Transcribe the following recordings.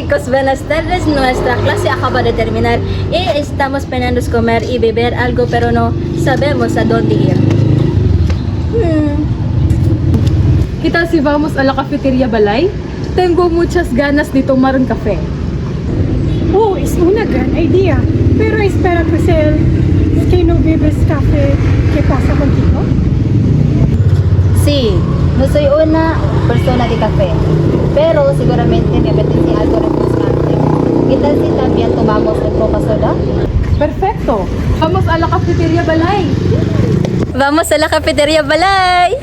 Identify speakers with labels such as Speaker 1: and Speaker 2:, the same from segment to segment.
Speaker 1: chicos, buenas tardes. Nuestra clase acaba de terminar y estamos pensando comer y beber algo, pero no sabemos a dónde ir.
Speaker 2: ¿Qué tal si vamos a la cafetería Balay? Tengo muchas ganas de tomar un café.
Speaker 3: Oh, es una gran idea. Pero espera, Crisel, ¿es que no bebes café? ¿Qué pasa contigo?
Speaker 1: Sí, no soy una persona de café, pero seguramente me apetece algo refrescante. ¿Qué tal si también tomamos un Coca Soda?
Speaker 2: Perfecto. Vamos a la cafetería Balay.
Speaker 1: Vamos a la cafetería Balay!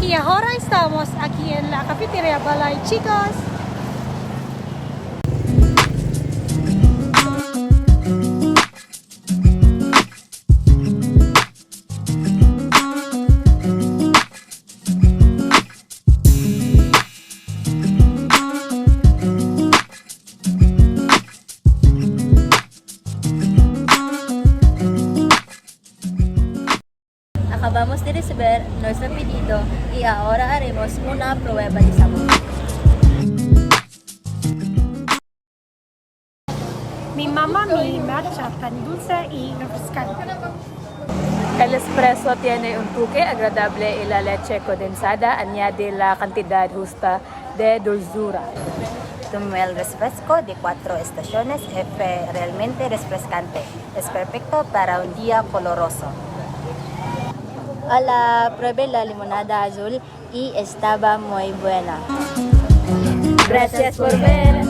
Speaker 3: Y ahora estamos aquí en la cafetería Balay, chicos.
Speaker 1: Acabamos de recibir nuestro pedido y ahora haremos una prueba de sabor.
Speaker 3: Mi mamá mi matcha tan dulce y refrescante.
Speaker 2: El espresso tiene un toque agradable y la leche condensada añade la cantidad justa de dulzura.
Speaker 1: El refresco de 4 estaciones es realmente refrescante. Es perfecto para un día coloroso. Probé la limonada azul y estaba muy buena. Gracias por ver.